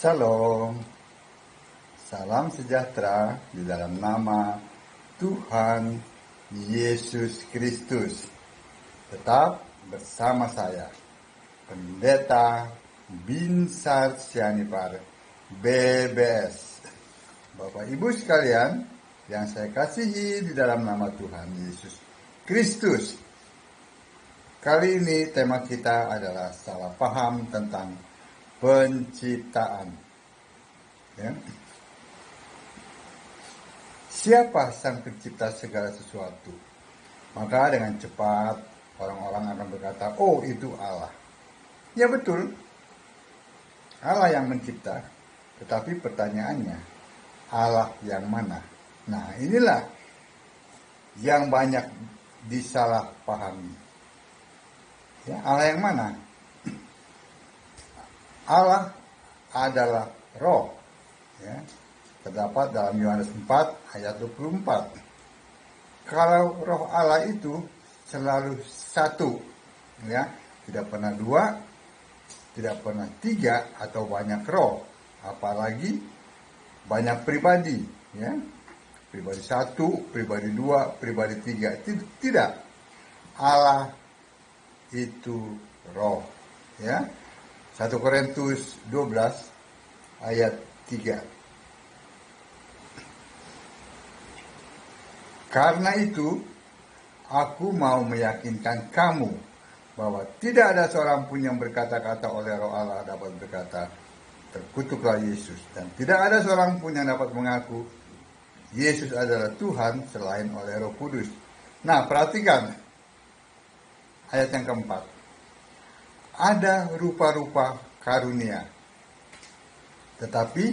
Shalom, salam sejahtera di dalam nama Tuhan Yesus Kristus. Tetap bersama saya, Pendeta Binsar Sianipar, BBS. Bapak Ibu sekalian yang saya kasihi di dalam nama Tuhan Yesus Kristus. Kali ini tema kita adalah salah paham tentang penciptaan. Ya. Siapa sang pencipta segala sesuatu? Maka dengan cepat orang-orang akan berkata, oh itu Allah. Ya betul, Allah yang mencipta. Tetapi pertanyaannya, Allah yang mana? Nah inilah yang banyak disalahpahami. Ya, Allah yang mana? Allah adalah roh, ya, terdapat dalam Yohanes 4 ayat 24. Kalau roh Allah itu selalu satu, ya, tidak pernah dua, tidak pernah tiga atau banyak roh, apalagi banyak pribadi, ya, pribadi satu, pribadi dua, pribadi tiga, tidak. Allah itu roh, ya. 1 Korintus 12 ayat 3. Karena itu, aku mau meyakinkan kamu bahwa tidak ada seorang pun yang berkata-kata oleh roh Allah dapat berkata, terkutuklah Yesus. Dan tidak ada seorang pun yang dapat mengaku, Yesus adalah Tuhan selain oleh Roh Kudus. Nah, perhatikan ayat yang keempat. Ada rupa-rupa karunia, tetapi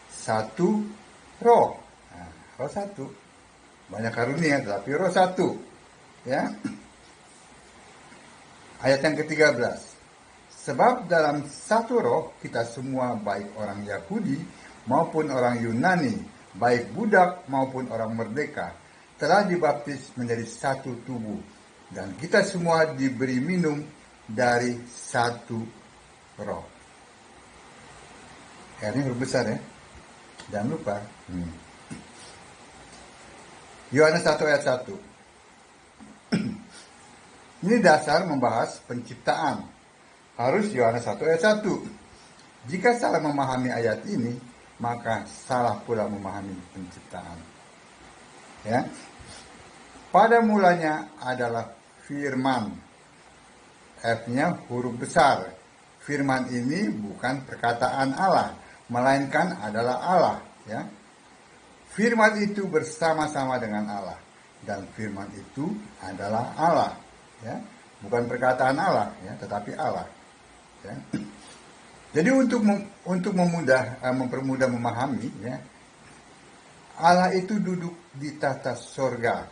satu roh. Nah, roh satu. Banyak karunia, tetapi roh satu. Ya. Ayat yang ke-13. Sebab dalam satu roh kita semua, baik orang Yahudi maupun orang Yunani, baik budak maupun orang merdeka, telah dibaptis menjadi satu tubuh. Dan kita semua diberi minum dari satu roh. R-nya huruf besar ya. Jangan lupa. Yohanes 1 ayat 1. Ini dasar membahas penciptaan. Harus Yohanes 1 ayat 1. Jika salah memahami ayat ini, maka salah pula memahami penciptaan. Ya. Pada mulanya adalah firman. F-nya huruf besar. Firman ini bukan perkataan Allah, melainkan adalah Allah. Ya. Firman itu bersama-sama dengan Allah, dan firman itu adalah Allah. Ya. Bukan perkataan Allah, ya, tetapi Allah. Ya. Jadi untuk mempermudah memahami, ya, Allah itu duduk di tahta sorga,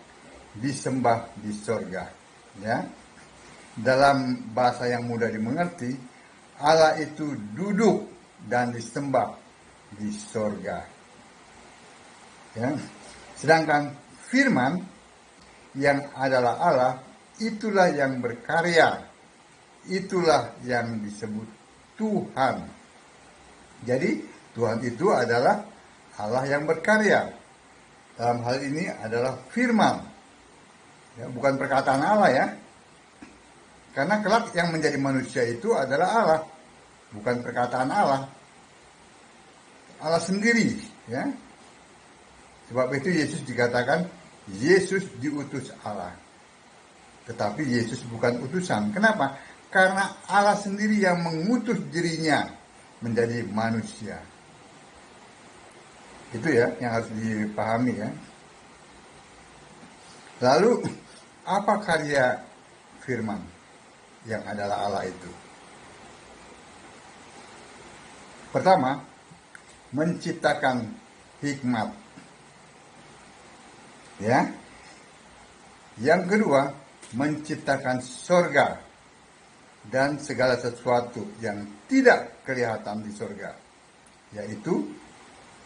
disembah di sorga. Ya. Dalam bahasa yang mudah dimengerti, Allah itu duduk dan disembah di sorga. Ya. Sedangkan firman yang adalah Allah, itulah yang berkarya, itulah yang disebut Tuhan. Jadi Tuhan itu adalah Allah yang berkarya. Dalam hal ini adalah firman, ya, bukan perkataan Allah ya. Karena kelak yang menjadi manusia itu adalah Allah, bukan perkataan Allah. Allah sendiri, ya. Sebab itu Yesus dikatakan Yesus diutus Allah. Tetapi Yesus bukan utusan. Kenapa? Karena Allah sendiri yang mengutus dirinya menjadi manusia. Itu ya yang harus dipahami ya. Lalu apa karya firman yang adalah Allah itu? Pertama, menciptakan hikmat. Ya. Yang kedua, menciptakan sorga dan segala sesuatu yang tidak kelihatan di sorga, yaitu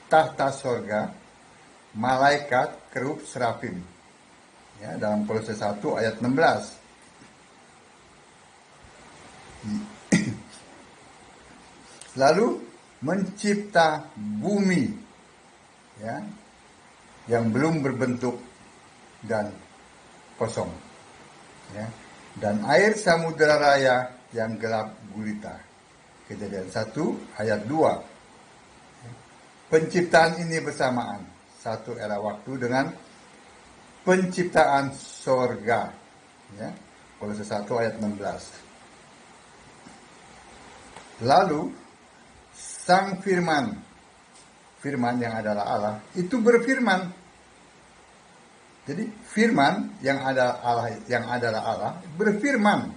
tahta sorga, malaikat, kerub, serafim. Ya, dalam Kolose 1 ayat 16. Lalu mencipta bumi, ya, yang belum berbentuk dan kosong, ya, dan air samudera raya yang gelap gulita. Kejadian 1 ayat 2. Penciptaan ini bersamaan satu era waktu dengan penciptaan sorga, ya, Kolose 1 ayat 16. Lalu sang firman yang adalah Allah itu berfirman. Jadi firman yang adalah Allah berfirman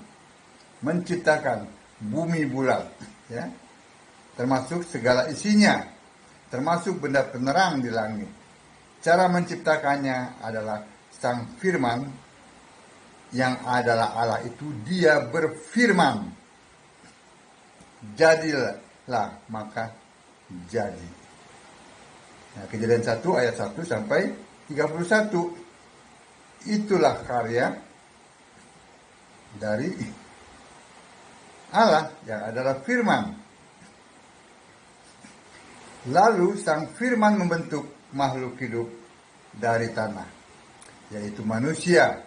menciptakan bumi bulat, ya, termasuk segala isinya, termasuk benda penerang di langit. Cara menciptakannya adalah sang firman yang adalah Allah itu, dia berfirman, jadilah, maka jadi. Nah, Kejadian 1 ayat 1 sampai 31. Itulah karya dari Allah yang adalah firman. Lalu sang firman membentuk makhluk hidup dari tanah, yaitu manusia.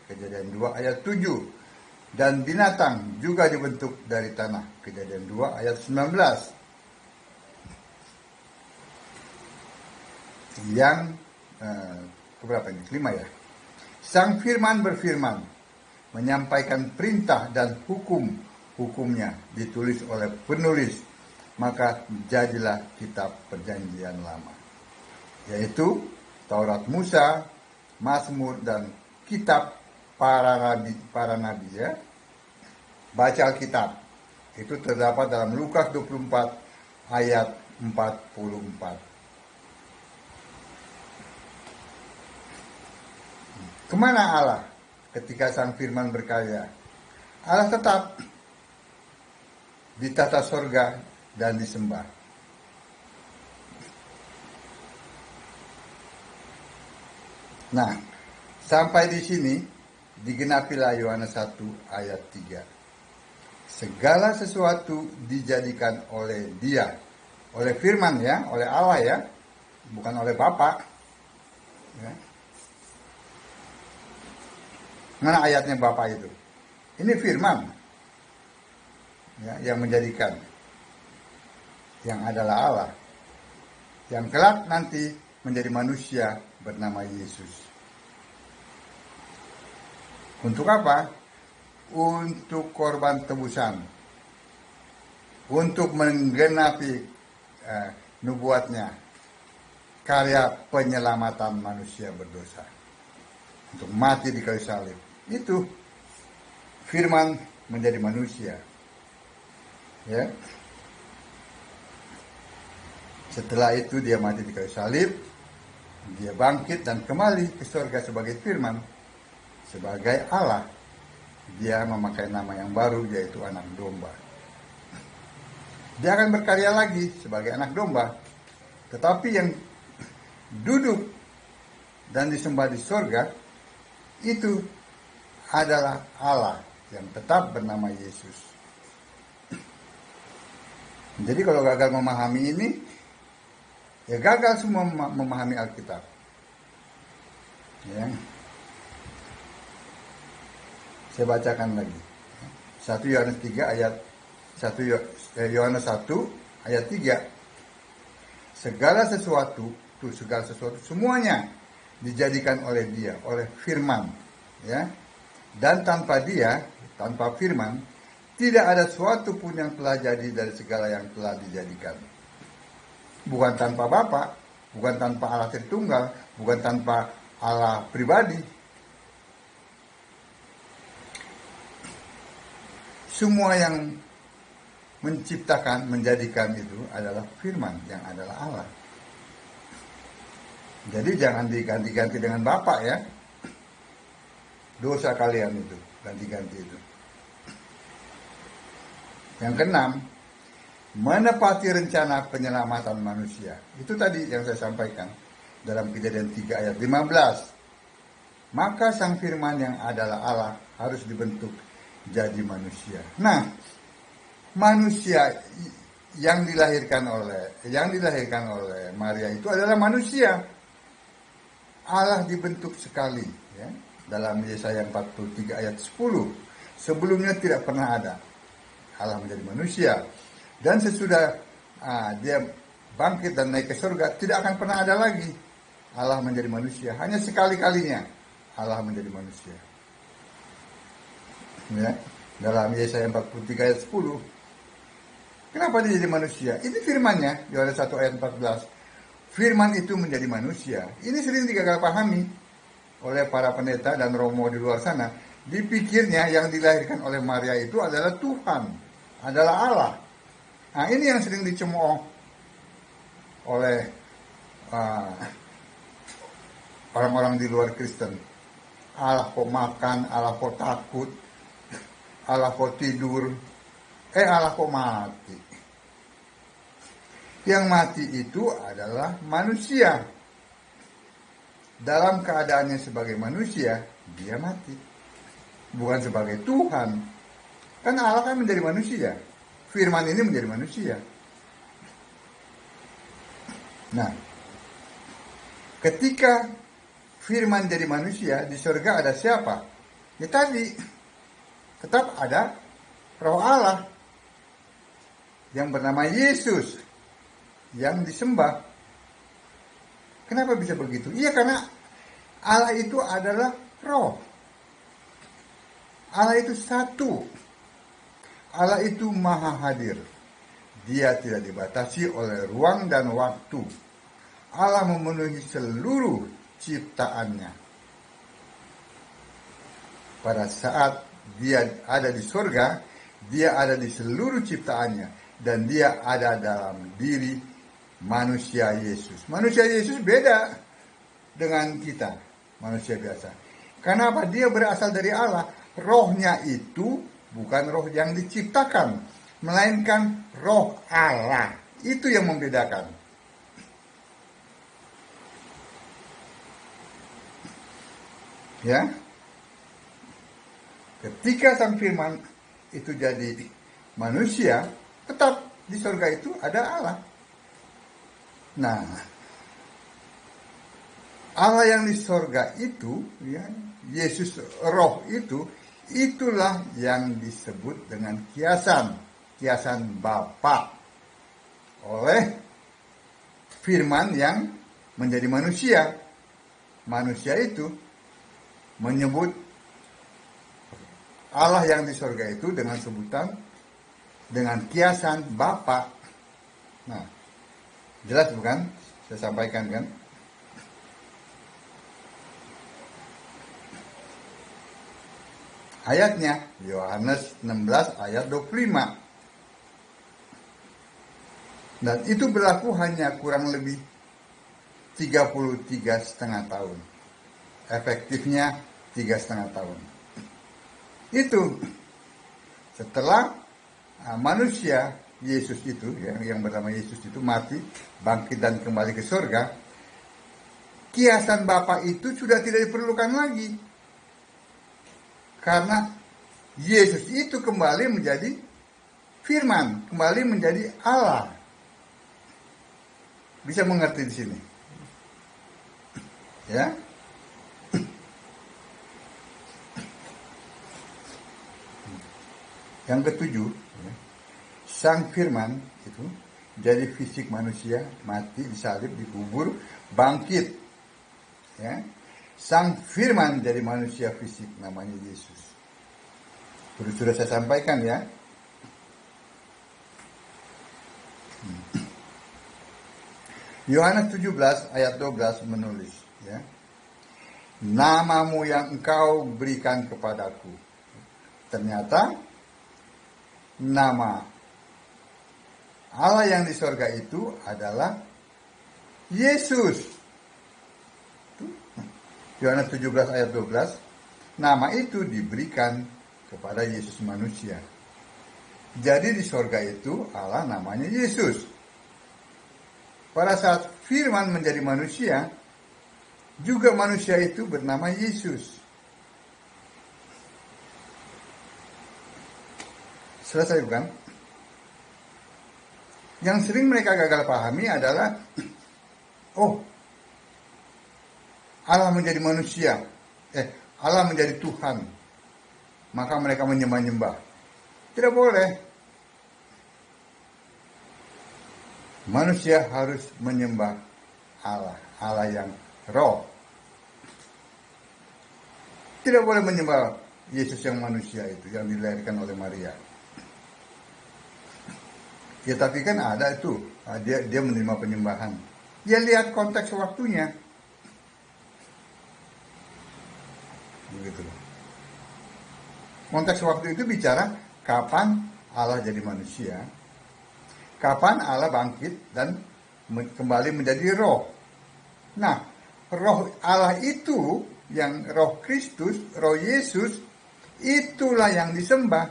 Kejadian 2 ayat 7. Dan binatang juga dibentuk dari tanah. Kejadian 2 ayat 19. Yang keberapa ini? 5 ya. Sang firman berfirman, menyampaikan perintah dan hukumnya ditulis oleh penulis, maka jadilah kitab perjanjian lama, yaitu Taurat Musa, Mazmur, dan kitab para nabi, ya. Baca Alkitab. Itu terdapat dalam Lukas 24 ayat 44. Kemana Allah ketika sang firman berkarya? Allah tetap di tata sorga dan disembah. Nah, sampai di sini digenapilah Yohanes 1 ayat 3. Segala sesuatu dijadikan oleh Dia, oleh firman, ya, oleh Allah, ya, bukan oleh Bapa, ya. Mana ayatnya Bapa itu? Ini firman, ya, yang menjadikan, yang adalah Allah, yang kelak nanti menjadi manusia bernama Yesus. Untuk apa? Untuk korban tebusan, untuk menggenapi nubuatnya, karya penyelamatan manusia berdosa, untuk mati di kayu salib. Itu firman menjadi manusia, ya. Setelah itu dia mati di kayu salib, dia bangkit dan kembali ke surga sebagai firman, sebagai Allah. Dia memakai nama yang baru, yaitu anak domba. Dia akan berkarya lagi sebagai anak domba, tetapi yang duduk dan disembah di surga itu adalah Allah yang tetap bernama Yesus. Jadi kalau gagal memahami ini, ya gagal semua memahami Alkitab, ya. Saya bacakan lagi. 1 Yohanes 3 ayat 1 Yohanes 1 ayat 3. Segala sesuatu semuanya dijadikan oleh Dia, oleh firman, ya. Dan tanpa Dia, tanpa firman, tidak ada sesuatu pun yang telah jadi dari segala yang telah dijadikan. Bukan tanpa Bapa, bukan tanpa Allah Tritunggal, bukan tanpa Allah pribadi. Semua yang menciptakan, menjadikan itu adalah firman yang adalah Allah. Jadi jangan diganti-ganti dengan Bapa, ya. Dosa kalian itu, ganti-ganti itu. Yang keenam, menepati rencana penyelamatan manusia. Itu tadi yang saya sampaikan dalam Kejadian 3 ayat 15. Maka sang firman yang adalah Allah harus dibentuk jadi manusia. Nah, manusia yang dilahirkan oleh Maria itu adalah manusia. Allah dibentuk sekali, ya. Dalam Yesaya 43 ayat 10. Sebelumnya tidak pernah ada Allah menjadi manusia. Dan sesudah dia bangkit dan naik ke surga, tidak akan pernah ada lagi Allah menjadi manusia. Hanya sekali-kalinya Allah menjadi manusia. Ya, dalam Yesaya 43 ayat 10. Kenapa dia jadi manusia? Ini firman-Nya, Yohanes 1 ayat 14. Firman itu menjadi manusia. Ini sering digagal pahami oleh para pendeta dan romo di luar sana. Dipikirnya yang dilahirkan oleh Maria itu adalah Tuhan, adalah Allah. Nah, ini yang sering dicemooh oleh orang-orang di luar Kristen. Allah kok makan, Allah kok takut, Allah kok tidur, Allah kok mati. Yang mati itu adalah manusia. Dalam keadaannya sebagai manusia, dia mati. Bukan sebagai Tuhan. Kan Allah kan menjadi manusia. Firman ini menjadi manusia. Nah, ketika firman jadi manusia, di surga ada siapa? Ya tadi, tetap ada Roh Allah yang bernama Yesus yang disembah. Kenapa bisa begitu? Iya, karena Allah itu adalah roh. Allah itu satu. Allah itu maha hadir. Dia tidak dibatasi oleh ruang dan waktu. Allah memenuhi seluruh ciptaannya. Pada saat dia ada di surga, dia ada di seluruh ciptaannya. Dan dia ada dalam diri manusia Yesus. Manusia Yesus beda dengan kita, manusia biasa. Kenapa? Dia berasal dari Allah. Rohnya itu bukan roh yang diciptakan, melainkan roh Allah. Itu yang membedakan. Ya. Ketika Sang Firman itu jadi manusia, tetap di surga itu ada Allah. Nah, Allah yang di surga itu, ya, Yesus roh itu, itulah yang disebut dengan kiasan Bapa oleh firman yang menjadi manusia. Manusia itu menyebut Allah yang di surga itu dengan sebutan, dengan kiasan Bapa. Nah, jelas bukan? Saya sampaikan kan? Ayatnya, Yohanes 16 ayat 25. Dan itu berlaku hanya kurang lebih 33,5 tahun. Efektifnya 3,5 tahun. Itu setelah manusia Yesus itu, yang bernama Yesus itu mati, bangkit dan kembali ke surga, kiasan Bapa itu sudah tidak diperlukan lagi. Karena Yesus itu kembali menjadi firman, kembali menjadi Allah. Bisa mengerti di sini? Ya. Yang ketujuh, Sang Firman itu jadi fisik manusia, mati, disalib, dikubur, bangkit. Ya. Sang Firman jadi manusia fisik, namanya Yesus. Sudah saya sampaikan ya. Yohanes 17 ayat 12 menulis, ya. Namamu yang engkau berikan kepadaku. Ternyata nama Allah yang di surga itu adalah Yesus. Yohanes 17 ayat 12, nama itu diberikan kepada Yesus manusia. Jadi di surga itu Allah namanya Yesus. Pada saat Firman menjadi manusia, juga manusia itu bernama Yesus. Selesai bukan? Yang sering mereka gagal pahami adalah, oh, Allah menjadi manusia, Allah menjadi Tuhan, maka mereka menyembah-nyembah. Tidak boleh. Manusia harus menyembah Allah, Allah yang roh. Tidak boleh menyembah Yesus yang manusia itu, yang dilahirkan oleh Maria. Ya tapi kan ada itu, dia menerima penyembahan. Ya lihat konteks waktunya. Begitu. Konteks waktu itu bicara kapan Allah jadi manusia, kapan Allah bangkit dan kembali menjadi roh. Nah, roh Allah itu, yang roh Kristus, roh Yesus, itulah yang disembah.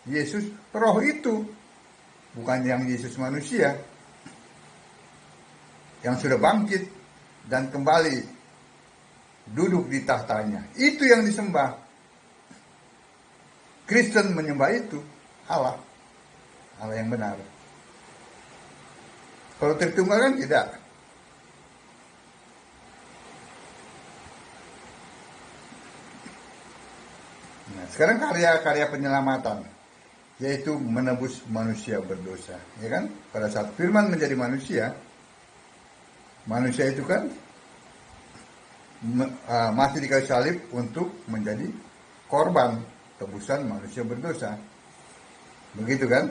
Yesus roh itu, bukan yang Yesus manusia, yang sudah bangkit dan kembali duduk di tahtanya. Itu yang disembah. Kristen menyembah itu Allah, Allah yang benar. Kalau Tritunggal kan tidak. Nah, sekarang karya-karya penyelamatan, yaitu menebus manusia berdosa, ya kan? Pada saat Firman menjadi manusia, manusia itu kan mati di kayu salib untuk menjadi korban tebusan manusia berdosa, begitu kan?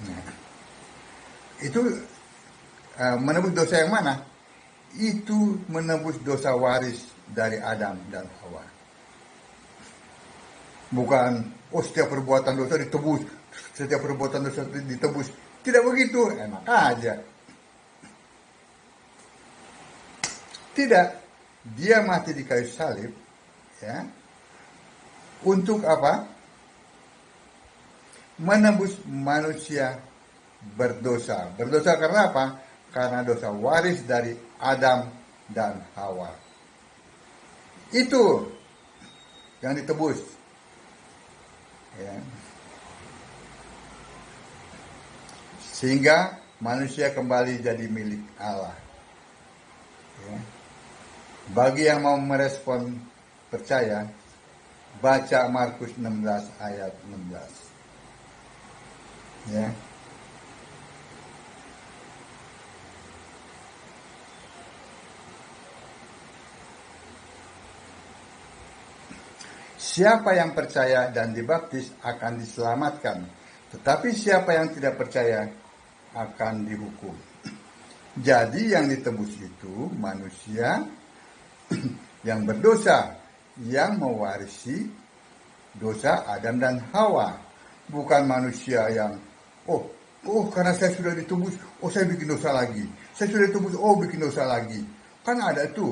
Nah, itu menebus dosa yang mana? Itu menebus dosa waris dari Adam dan Hawa. Bukan, oh setiap perbuatan dosa ditebus, setiap perbuatan dosa ditebus. Tidak begitu, enak aja. Tidak, dia mati di kayu salib, ya. Untuk apa? Menebus manusia berdosa. Berdosa karena apa? Karena dosa waris dari Adam dan Hawa. Itu yang ditebus. Ya. Sehingga manusia kembali jadi milik Allah. Ya. Bagi yang mau merespon percaya, baca Markus 16 ayat 16. Ya. Siapa yang percaya dan dibaptis akan diselamatkan, tetapi siapa yang tidak percaya akan dihukum. Jadi yang ditebus itu manusia yang berdosa, yang mewarisi dosa Adam dan Hawa. Bukan manusia yang, oh karena saya sudah ditebus, oh saya bikin dosa lagi. Saya sudah ditebus, oh bikin dosa lagi. Kan ada tuh,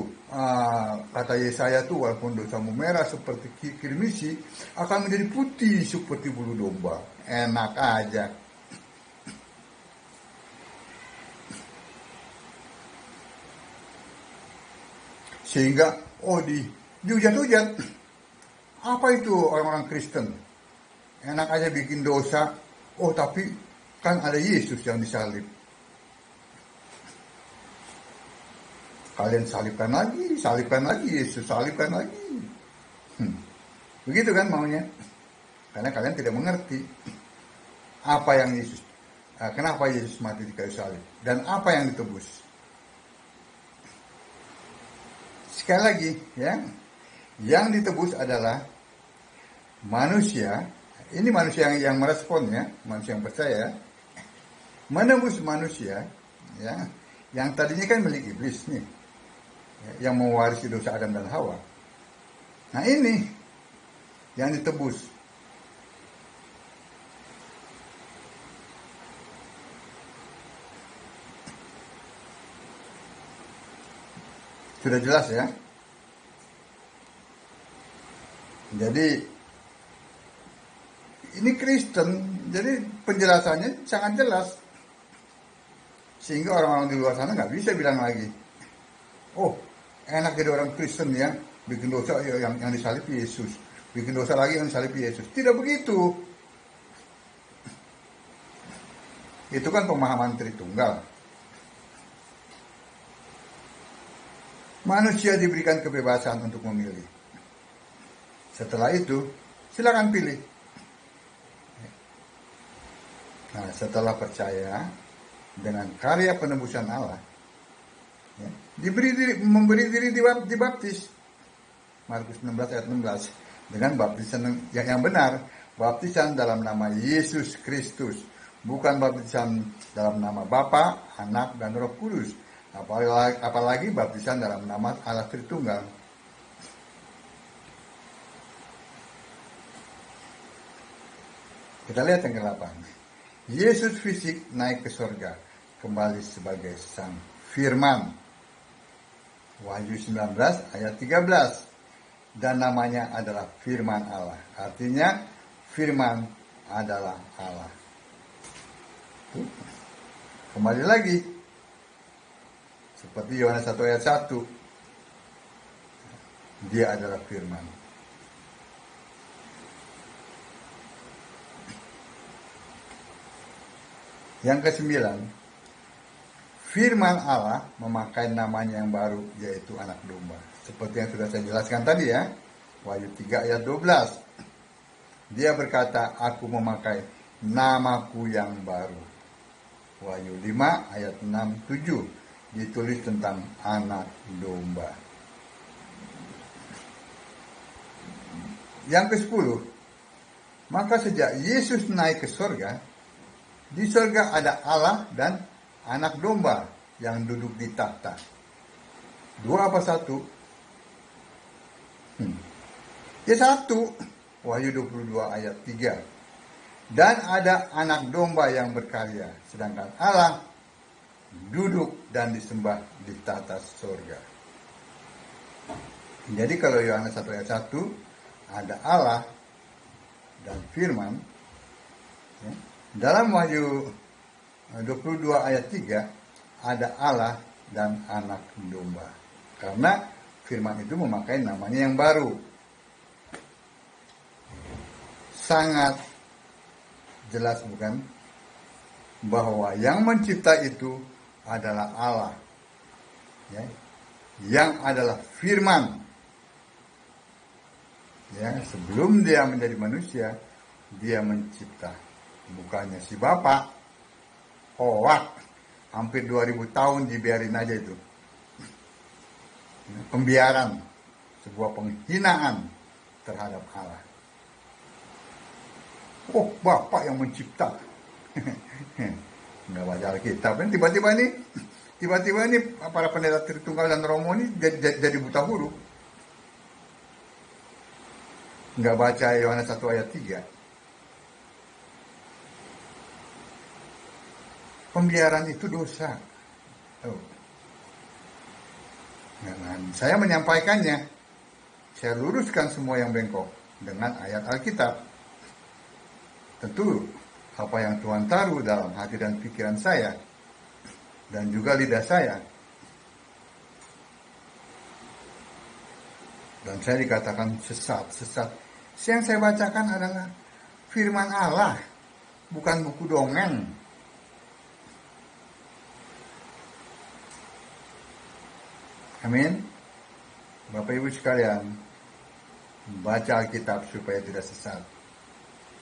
kata Yesaya tuh, walaupun dosamu merah seperti kirmisi, akan menjadi putih seperti bulu domba. Enak aja. Sehingga, dihujat-hujat. Apa itu orang-orang Kristen? Enak aja bikin dosa, tapi kan ada Yesus yang disalib. Kalian salibkan lagi, Yesus salibkan lagi. Begitu kan maunya. Karena kalian tidak mengerti apa yang Yesus, kenapa Yesus mati di kayu salib dan apa yang ditebus. Sekali lagi, ya, yang ditebus adalah manusia. Ini manusia yang merespon, ya, manusia yang percaya, menebus manusia, ya, yang tadinya kan milik iblis nih, yang mewarisi dosa Adam dan Hawa. Nah ini yang ditebus. Sudah jelas ya. Jadi ini Kristen, jadi penjelasannya sangat jelas. Sehingga orang-orang di luar sana nggak bisa bilang lagi, oh enak jadi orang Kristen ya, bikin dosa yang disalib Yesus, bikin dosa lagi mensalib Yesus. Tidak begitu. Itu kan pemahaman Tritunggal. Manusia diberikan kebebasan untuk memilih. Setelah itu, silakan pilih. Nah, setelah percaya dengan karya penebusan Allah, ya, memberi diri dibaptis. Markus 16 ayat 16. Dengan baptisan yang benar, baptisan dalam nama Yesus Kristus, bukan baptisan dalam nama Bapa, Anak, dan Roh Kudus. Apalagi baptisan dalam nama Allah Tritunggal. Kita lihat yang ke-8. Yesus fisik naik ke surga, kembali sebagai Sang Firman. Wahyu 19 ayat 13. Dan namanya adalah Firman Allah. Artinya Firman adalah Allah. Kembali lagi, seperti Yohanes 1 ayat 1, dia adalah Firman. Yang ke-9, Firman Allah memakai namanya yang baru, yaitu Anak Domba. Seperti yang sudah saya jelaskan tadi ya, Wahyu 3 ayat 12. Dia berkata, aku memakai namaku yang baru. Wahyu 5 ayat 6-7 ditulis tentang Anak Domba. Yang ke-10, maka sejak Yesus naik ke surga, di surga ada Allah dan Anak Domba yang duduk di tahta. Dua apa satu? Ya satu. Wahyu 22 ayat 3. Dan ada Anak Domba yang berkarya, sedangkan Allah duduk dan disembah di tahta surga. Jadi kalau Yohanes 1 ayat 1 ada Allah dan Firman, ya. Dalam Wahyu 22 ayat 3 ada Allah dan Anak Domba. Karena Firman itu memakai namanya yang baru. Sangat jelas bukan? Bahwa yang mencipta itu adalah Allah. Ya. Yang adalah Firman. Ya, sebelum dia menjadi manusia, dia mencipta. Bukannya si Bapak, hoak, hampir 2000 tahun dibiarin aja itu. Pembiaran, sebuah penghinaan terhadap Allah. Oh, Bapak yang mencipta. Nggak baca Alkitab. Tiba-tiba ini para pendeta Tritunggal dan Romo ini jadi buta huruf. Nggak baca Yohanes 1 ayat 3. Pembiaran itu dosa. Oh. Nah, saya menyampaikannya. Saya luruskan semua yang bengkok dengan ayat Alkitab. Tentu apa yang Tuhan taruh dalam hati dan pikiran saya dan juga lidah saya. Dan saya dikatakan sesat. Yang saya bacakan adalah Firman Allah, bukan buku dongeng. Amin. Bapak Ibu sekalian, baca Alkitab supaya tidak sesat.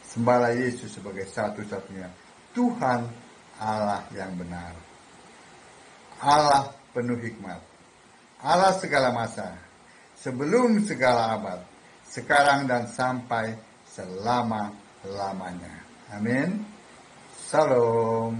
Sembahlah Yesus sebagai satu-satunya Tuhan Allah yang benar. Allah penuh hikmat. Allah segala masa. Sebelum segala abad. Sekarang dan sampai selama-lamanya. Amin. Salam.